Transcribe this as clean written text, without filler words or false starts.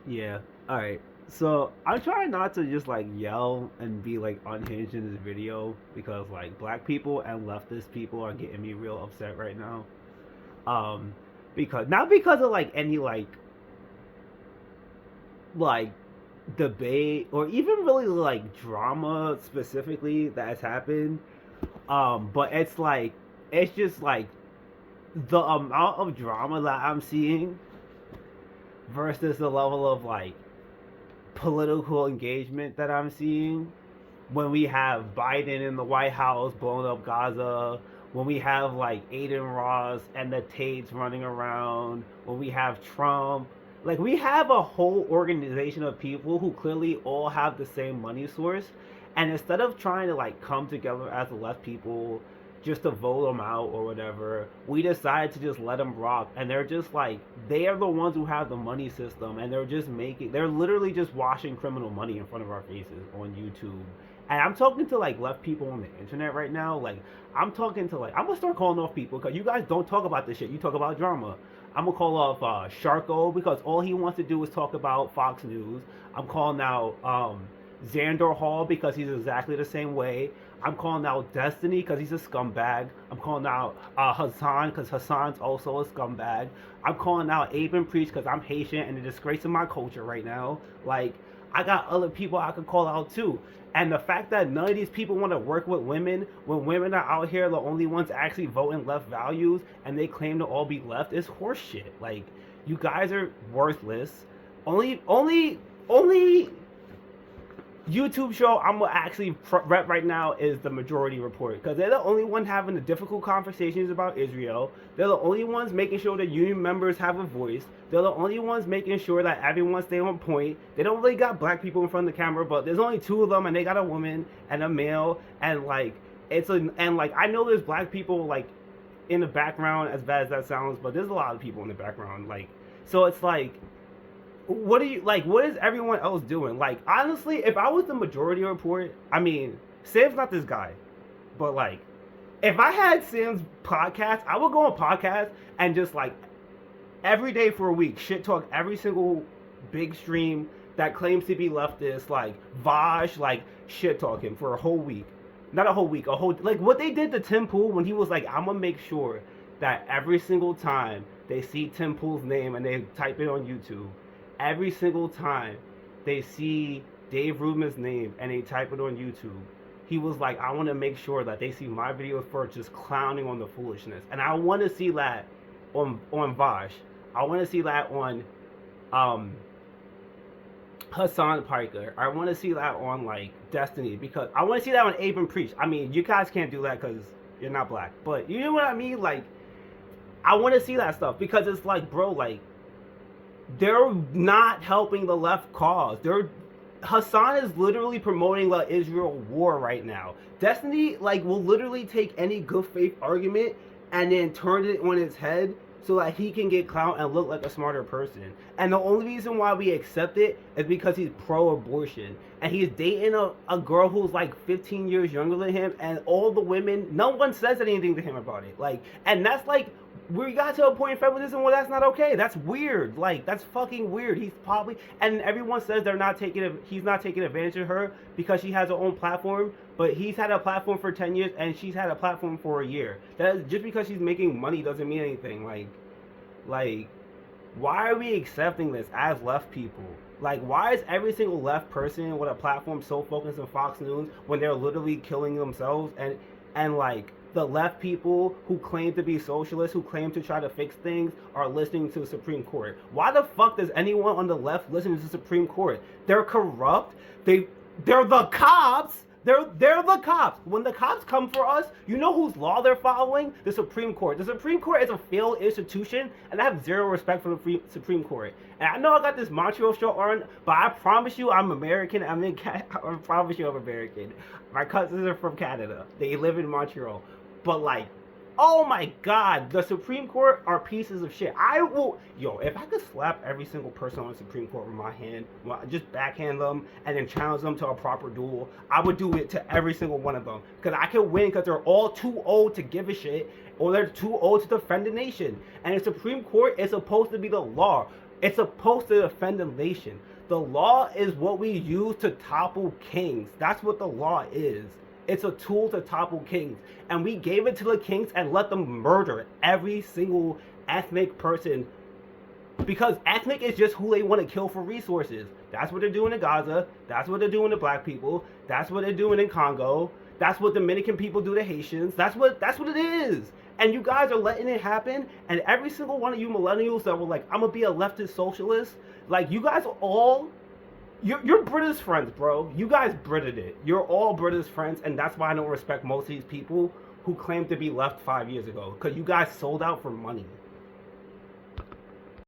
Yeah. All right. So I'm trying not to just like yell and be like unhinged in this video because like black people and leftist people are getting me real upset right now. Um, because not because of like any like debate or even really like drama specifically that has happened. But it's just like the amount of drama that I'm seeing versus the level of like political engagement that I'm seeing when we have Biden in the White House blowing up Gaza, when we have like Aiden Ross and the Tates running around, when we have Trump, like we have a whole organization of people who clearly all have the same money source, and instead of trying to like come together as the left people just to vote them out or whatever, we decided to just let them rock, and they're just like they are the ones who have the money system, and they're literally just washing criminal money in front of our faces on YouTube. And I'm talking to like left people on the internet right now. Like I'm talking to like I'm gonna start calling off people because you guys don't talk about this shit. You talk about drama. I'm gonna call off Sharko because all he wants to do is talk about Fox News. I'm calling out Xander Hall because he's exactly the same way. I'm calling out Destiny because he's a scumbag. I'm calling out Hassan because Hassan's also a scumbag. I'm calling out Aben Preach because I'm Haitian and a disgrace in my culture right now. Like I got other people I could call out too. And the fact that none of these people want to work with women when women are out here the only ones actually voting left values and they claim to all be left is horseshit. Like you guys are worthless. Only YouTube show I'm gonna actually rep right now is the Majority Report because they're the only one having the difficult conversations about Israel. They're the only ones making sure that union members have a voice. They're the only ones making sure that everyone stay on point. They don't really got black people in front of the camera, but there's only two of them, and they got a woman and a male, and like I know there's black people like in the background as bad as that sounds, but there's a lot of people in the background like so it's like what do you like what is everyone else doing? Like honestly, if I was the Majority Report, I mean Sam's not this guy, but like if I had Sam's podcast, I would go on podcast and just like every day for a week shit talk every single big stream that claims to be leftist, like Vaj, like shit talking for a whole week. Not a whole week, a whole like what they did to Tim Pool when he was like, I'm gonna make sure that every single time they see Tim Pool's name and they type it on YouTube, every single time they see Dave Rubin's name and they type it on YouTube, he was like, I want to make sure that they see my videos first, just clowning on the foolishness, and I want to see that on Vash. I want to see that on um, Hassan Piker. I want to see that on like Destiny because I want to see that on Abram Preach. I mean, you guys can't do that because you're not black, but you know what I mean. Like, I want to see that stuff because it's like, bro, like they're not helping the left cause. They're Hassan is literally promoting the Israel war right now. Destiny like will literally take any good faith argument and then turn it on its head so that he can get clout and look like a smarter person. And the only reason why we accept it is because he's pro-abortion. And he's dating a girl who's like 15 years younger than him, and all the women, no one says anything to him about it. Like, and that's like we got to a point in feminism where that's not okay. That's weird. Like that's fucking weird. He's probably and everyone says he's not taking advantage of her because she has her own platform. But he's had a platform for 10 years and she's had a platform for a year. That is, just because she's making money doesn't mean anything. Like, why are we accepting this as left people? Like, why is every single left person with a platform so focused on Fox News when they're literally killing themselves and like the left people who claim to be socialists, who claim to try to fix things, are listening to the Supreme Court? Why the fuck does anyone on the left listen to the Supreme Court? They're corrupt. They're the cops. They're the cops. When the cops come for us, you know whose law they're following? The Supreme Court. The Supreme Court is a failed institution, and I have zero respect for the Supreme Court. And I know I got this Montreal show on, but I promise you I'm American. I promise you I'm American. My cousins are from Canada. They live in Montreal. But like, oh my god, the Supreme Court are pieces of shit. If I could slap every single person on the Supreme Court with my hand, just backhand them and then challenge them to a proper duel, I would do it to every single one of them. Because I could win because they're all too old to give a shit, or they're too old to defend the nation. And the Supreme Court is supposed to be the law. It's supposed to defend the nation. The law is what we use to topple kings. That's what the law is. It's a tool to topple kings. And we gave it to the kings and let them murder every single ethnic person, because ethnic is just who they want to kill for resources. That's what they're doing in Gaza. That's what they're doing to black people. That's what they're doing in Congo. That's what Dominican people do to Haitians. That's what it is. And you guys are letting it happen. And every single one of you millennials that were like, I'm gonna be a leftist socialist, like, you guys are all, you're British friends, bro. You guys Brited it. You're all British friends, and that's why I don't respect most of these people who claim to be left 5 years ago, because you guys sold out for money.